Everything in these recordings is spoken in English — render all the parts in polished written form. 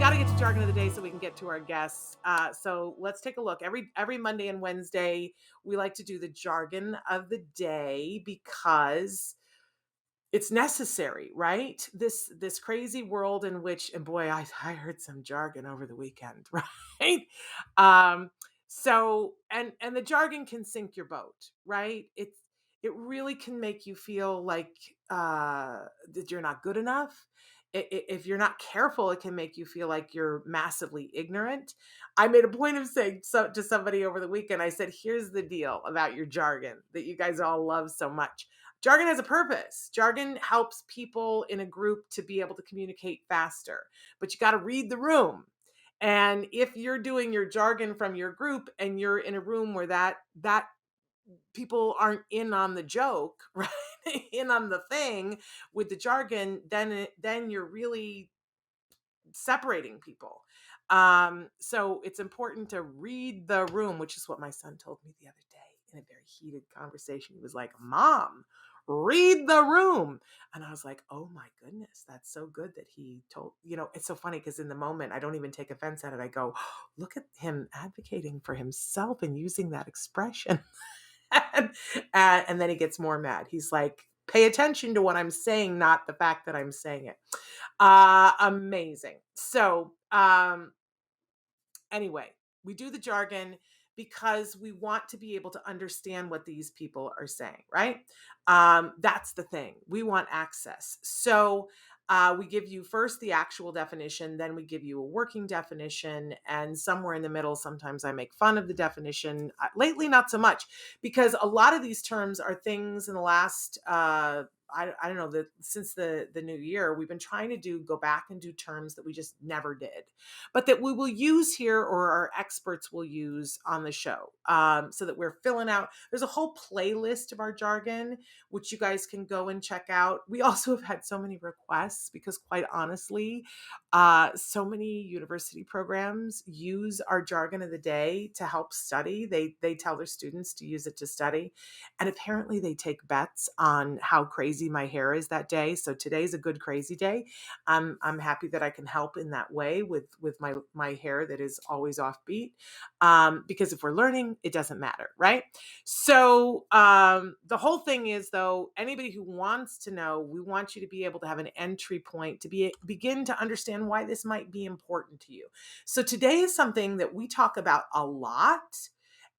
got to get to jargon of the day so we can get to our guests. So let's take a look. Every Monday and Wednesday, we like to do the jargon of the day because it's necessary, right? This crazy world in which, and boy, I heard some jargon over the weekend, right? Um, and the jargon can sink your boat, right? It really can make you feel like that you're not good enough. If you're not careful, it can make you feel like you're massively ignorant. I made a point of saying to somebody over the weekend, I said, here's the deal about your jargon that you guys all love so much. Jargon has a purpose. Jargon helps people in a group to be able to communicate faster, but you got to read the room. And if you're doing your jargon from your group and you're in a room where that people aren't in on the joke, right? In on the thing with the jargon, then you're really separating people. So it's important to read the room, which is what my son told me the other day in a very heated conversation. He was like, Mom, read the room. And I was like, oh my goodness, that's so good that he told, it's so funny because in the moment, I don't even take offense at it. I go, look at him advocating for himself and using that expression. And then he gets more mad. He's like, pay attention to what I'm saying, not the fact that I'm saying it. Amazing. So, anyway, we do the jargon because we want to be able to understand what these people are saying, right? That's the thing. We want access. So, we give you first the actual definition, then we give you a working definition, and somewhere in the middle, sometimes I make fun of the definition. Lately, not so much, because a lot of these terms are things in the last I don't know that since the new year, we've been trying to go back and do terms that we just never did, but that we will use here or our experts will use on the show, so that we're filling out. There's a whole playlist of our jargon, which you guys can go and check out. We also have had so many requests because quite honestly, so many university programs use our jargon of the day to help study. They tell their students to use it to study. And apparently they take bets on how crazy my hair is that day. So today's a good crazy day. I'm happy that I can help in that way with my hair that is always offbeat. Because if we're learning, it doesn't matter, right? So the whole thing is, though, anybody who wants to know, we want you to be able to have an entry point to begin to understand why this might be important to you. So today is something that we talk about a lot.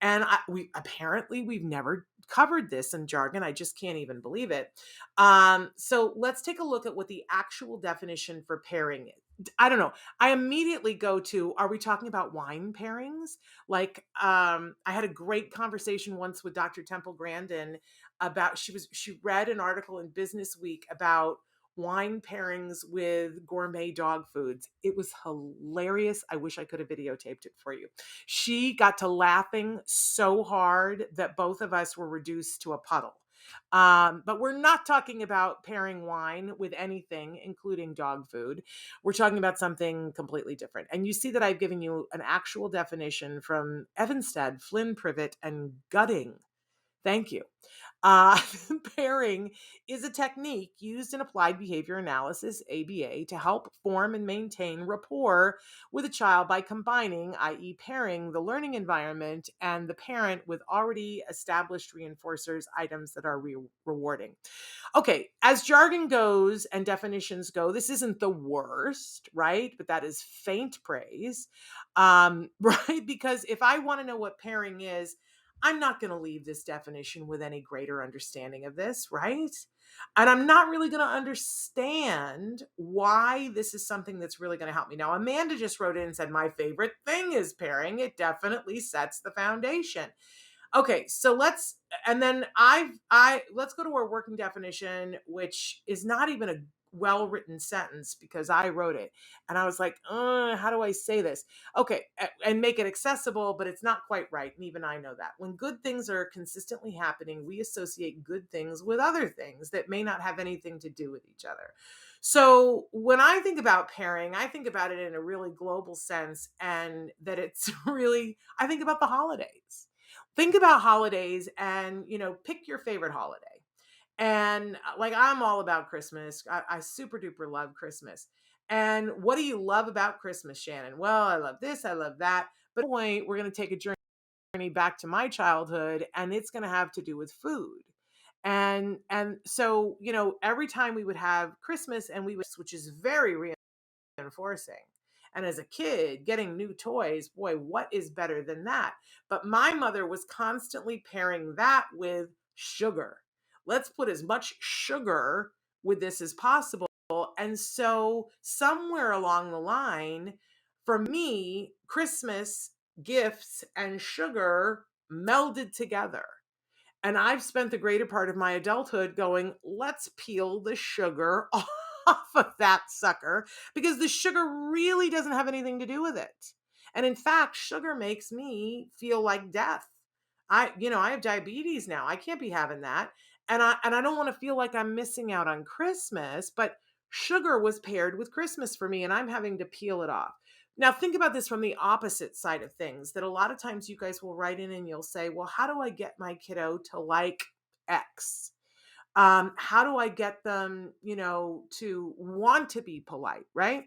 And we've never covered this in jargon. I just can't even believe it. So let's take a look at what the actual definition for pairing is. I don't know. I immediately go to, are we talking about wine pairings? Like, I had a great conversation once with Dr. Temple Grandin about, she read an article in Business Week about wine pairings with gourmet dog foods. It was hilarious. I wish I could have videotaped it for you. She got to laughing so hard that both of us were reduced to a puddle. But we're not talking about pairing wine with anything, including dog food. We're talking about something completely different. And you see that I've given you an actual definition from Evanstead, Flynn Privet, and Gutting. Thank you. Uh, Pairing is a technique used in applied behavior analysis, ABA, to help form and maintain rapport with a child by combining, i.e., pairing the learning environment and the parent with already established reinforcers, items that are rewarding. Okay, as jargon goes and definitions go, this isn't the worst, right? But that is faint praise, right? Because if I want to know what pairing is, I'm not going to leave this definition with any greater understanding of this, right? And I'm not really going to understand why this is something that's really going to help me. Now, Amanda just wrote in and said, my favorite thing is pairing. It definitely sets the foundation. Okay, so let's go to our working definition, which is not even a well-written sentence because I wrote it. And I was like, how do I say this? Okay, and make it accessible, but it's not quite right. And even I know that. When good things are consistently happening, we associate good things with other things that may not have anything to do with each other. So when I think about pairing, I think about it in a really global sense, and that it's really, I think about the holidays. Think about holidays and, pick your favorite holiday. And like, I'm all about Christmas. I super duper love Christmas. And what do you love about Christmas, Shannon? Well, I love this, I love that. But at one point, we're going to take a journey back to my childhood, and it's going to have to do with food. And so, every time we would have Christmas, and we would, which is very reinforcing. And as a kid, getting new toys, boy, what is better than that? But my mother was constantly pairing that with sugar. Let's put as much sugar with this as possible. And so, somewhere along the line, for me, Christmas gifts and sugar melded together. And I've spent the greater part of my adulthood going, let's peel the sugar off of that sucker, because the sugar really doesn't have anything to do with it. And in fact, sugar makes me feel like death. I have diabetes now. I can't be having that. And I don't want to feel like I'm missing out on Christmas, but sugar was paired with Christmas for me, and I'm having to peel it off. Now, think about this from the opposite side of things, that a lot of times you guys will write in and you'll say, well, how do I get my kiddo to like X? How do I get them, to want to be polite, right?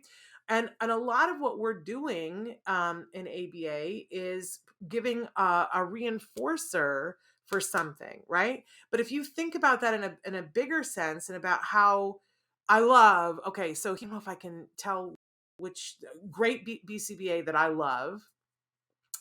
And a lot of what we're doing in ABA is giving a reinforcer for something, right? But if you think about that in a bigger sense, and about how I love, okay, so I don't know if I can tell which great BCBA that I love.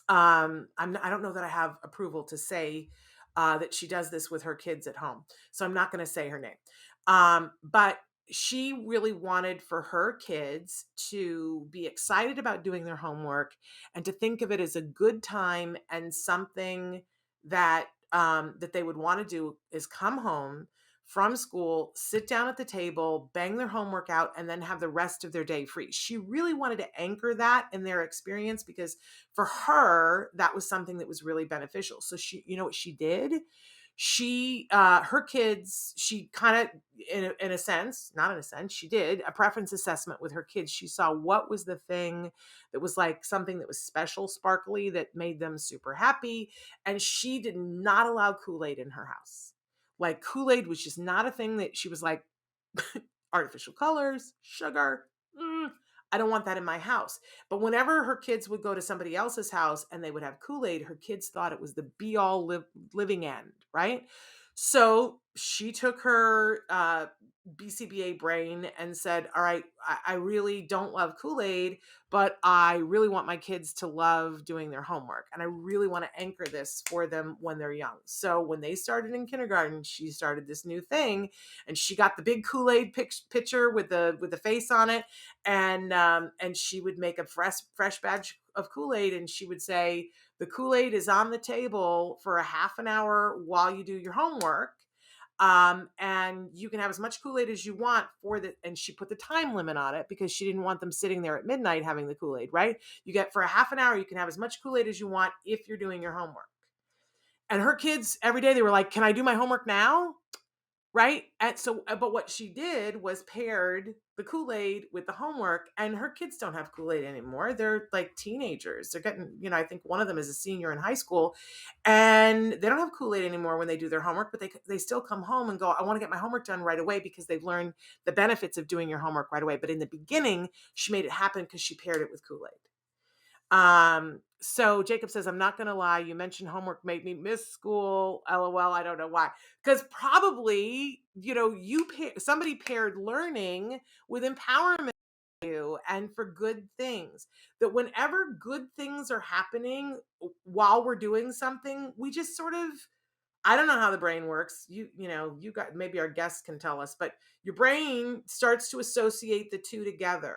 I don't know that I have approval to say that she does this with her kids at home, so I'm not going to say her name. But she really wanted for her kids to be excited about doing their homework, and to think of it as a good time, and something that they would want to do is come home from school, sit down at the table, bang their homework out, and then have the rest of their day free. She really wanted to anchor that in their experience, because for her, that was something that was really beneficial. So she, you know what she did? Her kids, she kind of, in a sense, not in a sense, she did a preference assessment with her kids. She saw what was the thing that was like something that was special, sparkly, that made them super happy. And she did not allow Kool-Aid in her house. Like, Kool-Aid was just not a thing that she was like, artificial colors, sugar. I don't want that in my house. But whenever her kids would go to somebody else's house and they would have Kool-Aid, her kids thought it was the be all living end, right? So she took her BCBA brain and said, all right, I really don't love Kool-Aid, but I really want my kids to love doing their homework. And I really want to anchor this for them when they're young. So when they started in kindergarten, she started this new thing, and she got the big Kool-Aid pitcher with the face on it. And she would make a fresh batch of Kool-Aid, and she would say, the Kool-Aid is on the table for a half an hour while you do your homework. And you can have as much Kool-Aid as you want and she put the time limit on it, because she didn't want them sitting there at midnight having the Kool-Aid, right? You get, for a half an hour, you can have as much Kool-Aid as you want if you're doing your homework. And her kids, every day, they were like, can I do my homework now? Right? And so, but what she did was paired the Kool-Aid with the homework, and her kids don't have Kool-Aid anymore. They're like teenagers. They're getting, I think one of them is a senior in high school, and they don't have Kool-Aid anymore when they do their homework, but they still come home and go, I want to get my homework done right away, because they've learned the benefits of doing your homework right away. But in the beginning, she made it happen because she paired it with Kool-Aid. So Jacob says, I'm not going to lie. You mentioned homework made me miss school. LOL. I don't know why. Because probably, somebody paired learning with empowerment and for good things. That whenever good things are happening while we're doing something, we just sort of, I don't know how the brain works. You got, maybe our guests can tell us, but your brain starts to associate the two together.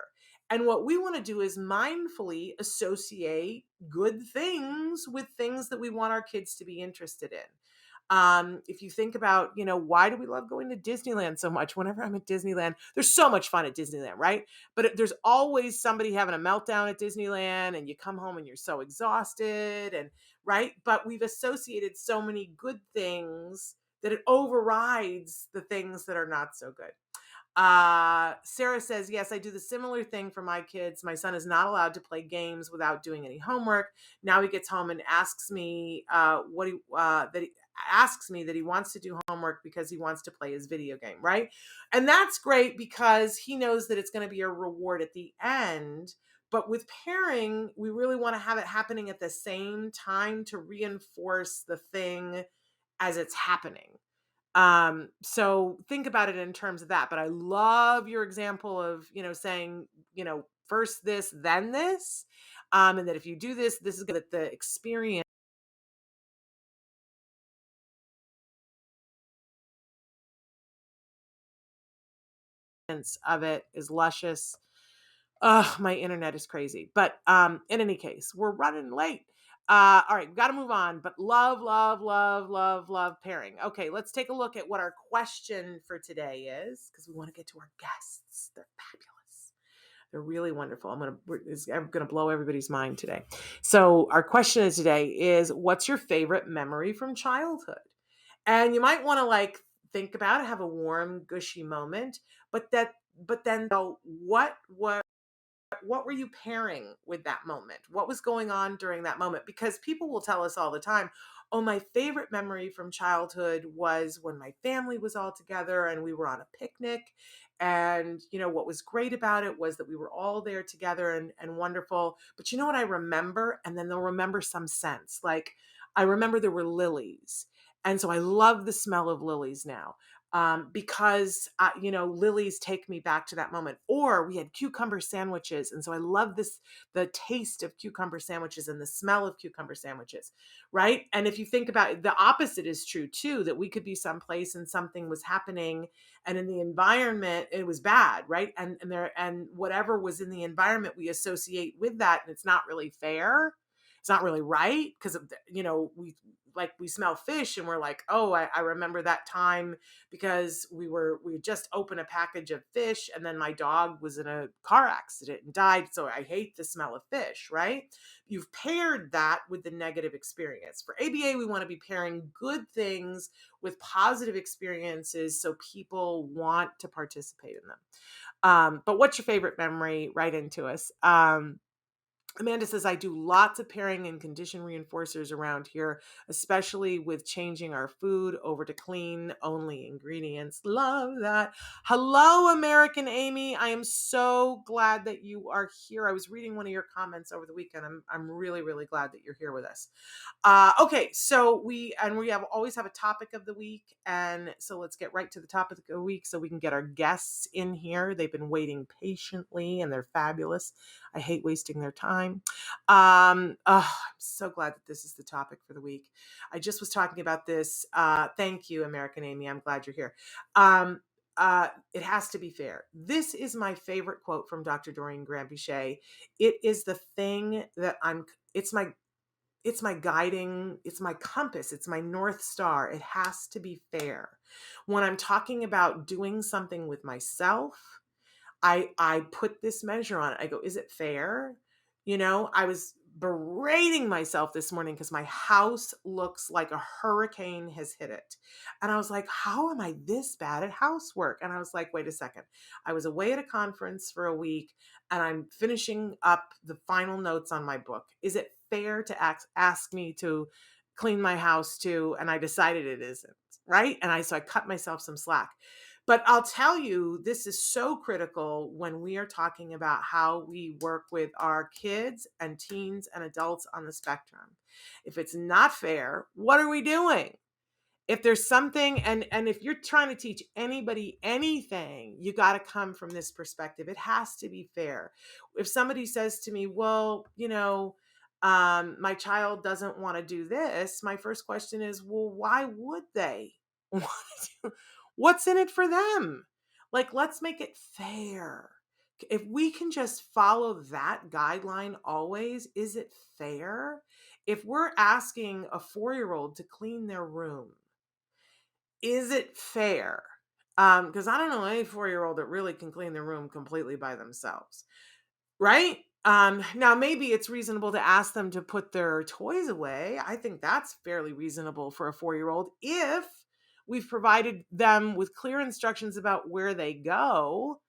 And what we want to do is mindfully associate good things with things that we want our kids to be interested in. If you think about, why do we love going to Disneyland so much? Whenever I'm at Disneyland, there's so much fun at Disneyland, right? But there's always somebody having a meltdown at Disneyland, and you come home and you're so exhausted, and right? But we've associated so many good things that it overrides the things that are not so good. Sarah says, yes, I do the similar thing for my kids. My son is not allowed to play games without doing any homework. Now he gets home and asks me asks me that he wants to do homework because he wants to play his video game, right? And that's great because he knows that it's going to be a reward at the end. But with pairing, we really want to have it happening at the same time to reinforce the thing as it's happening. So think about it in terms of that. But I love your example of, saying, first this, then this. And that if you do this, this is going to the experience of it is luscious. Ugh, my internet is crazy. But in any case, we're running late. All right, got to move on. But love, love, love, love, love pairing. Okay, let's take a look at what our question for today is, because we want to get to our guests. They're fabulous. They're really wonderful. I'm gonna blow everybody's mind today. So our question of today is, what's your favorite memory from childhood? And you might want to think about it, have a warm, gushy moment, but then what were you pairing with that moment? What was going on during that moment? Because people will tell us all the time, oh, my favorite memory from childhood was when my family was all together and we were on a picnic. And, what was great about it was that we were all there together and wonderful. But you know what I remember? And then they'll remember some sense. Like, I remember there were lilies. And so I love the smell of lilies now, because lilies take me back to that moment. Or we had cucumber sandwiches, and so I love the taste of cucumber sandwiches and the smell of cucumber sandwiches, right? And if you think about it, the opposite is true too, that we could be someplace and something was happening, and in the environment it was bad, right? And whatever was in the environment we associate with that, and it's not really fair. It's not really right, because we smell fish and we're like, oh, I remember that time because we just opened a package of fish and then my dog was in a car accident and died. So I hate the smell of fish, right? You've paired that with the negative experience. For ABA, we want to be pairing good things with positive experiences so people want to participate in them. But what's your favorite memory? Write into us. Amanda says, I do lots of pairing and condition reinforcers around here, especially with changing our food over to clean only ingredients. Love that. Hello, American Amy. I am so glad that you are here. I was reading one of your comments over the weekend. I'm really, really glad that you're here with us. Okay, so we always have a topic of the week, and so let's get right to the topic of the week so we can get our guests in here. They've been waiting patiently, and they're fabulous. I hate wasting their time. I'm so glad that this is the topic for the week. I just was talking about this. Thank you, American Amy. I'm glad you're here. It has to be fair. This is my favorite quote from Dr. Doreen Granpeesheh. It is the thing that it's my guiding, it's my compass, it's my North Star. It has to be fair. When I'm talking about doing something with myself, I put this measure on it. I go, is it fair? I was berating myself this morning because my house looks like a hurricane has hit it. And I was like, how am I this bad at housework? And I was like, wait a second. I was away at a conference for a week and I'm finishing up the final notes on my book. Is it fair to ask me to clean my house too? And I decided it isn't, right? So I cut myself some slack. But I'll tell you, this is so critical when we are talking about how we work with our kids and teens and adults on the spectrum. If it's not fair, what are we doing? If there's something, and if you're trying to teach anybody anything, you got to come from this perspective. It has to be fair. If somebody says to me, well, my child doesn't want to do this, my first question is, well, why would they want to do? What's in it for them? Like, let's make it fair. If we can just follow that guideline always, is it fair? If we're asking a 4-year-old to clean their room, is it fair? Because I don't know any 4-year-old that really can clean their room completely by themselves, right? Now maybe it's reasonable to ask them to put their toys away. I think that's fairly reasonable for a 4-year-old if we've provided them with clear instructions about where they go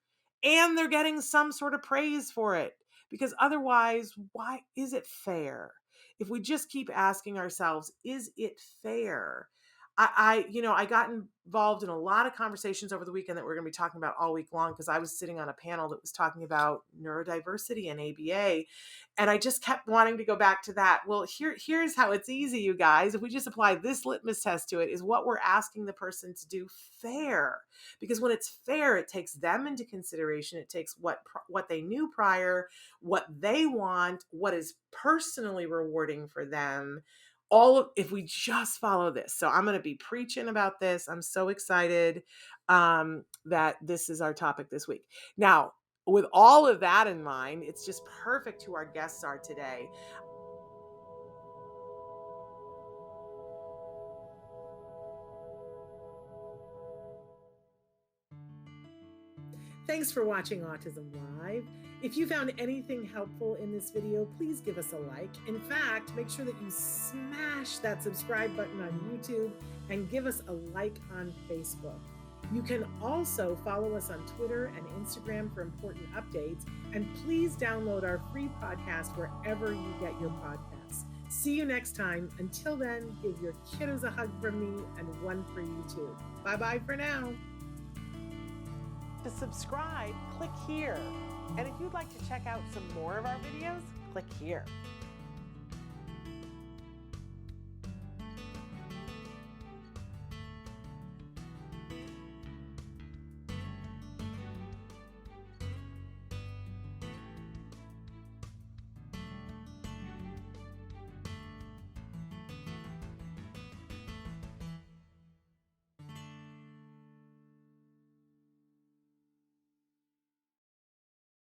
and they're getting some sort of praise for it. Because otherwise, why is it fair? If we just keep asking ourselves, is it fair? I got involved in a lot of conversations over the weekend that we're going to be talking about all week long, because I was sitting on a panel that was talking about neurodiversity and ABA, and I just kept wanting to go back to that. Well, here's how it's easy, you guys. If we just apply this litmus test to it, is what we're asking the person to do fair? Because when it's fair, it takes them into consideration. It takes what they knew prior, what they want, what is personally rewarding for them, if we just follow this. So I'm going to be preaching about this. I'm so excited that this is our topic this week. Now, with all of that in mind, it's just perfect who our guests are today. Thanks for watching Autism Live. If you found anything helpful in this video, please give us a like. In fact, make sure that you smash that subscribe button on YouTube and give us a like on Facebook. You can also follow us on Twitter and Instagram for important updates. And please download our free podcast wherever you get your podcasts. See you next time. Until then, give your kiddos a hug from me and one for you too. Bye-bye for now. To subscribe, click here. And if you'd like to check out some more of our videos, click here.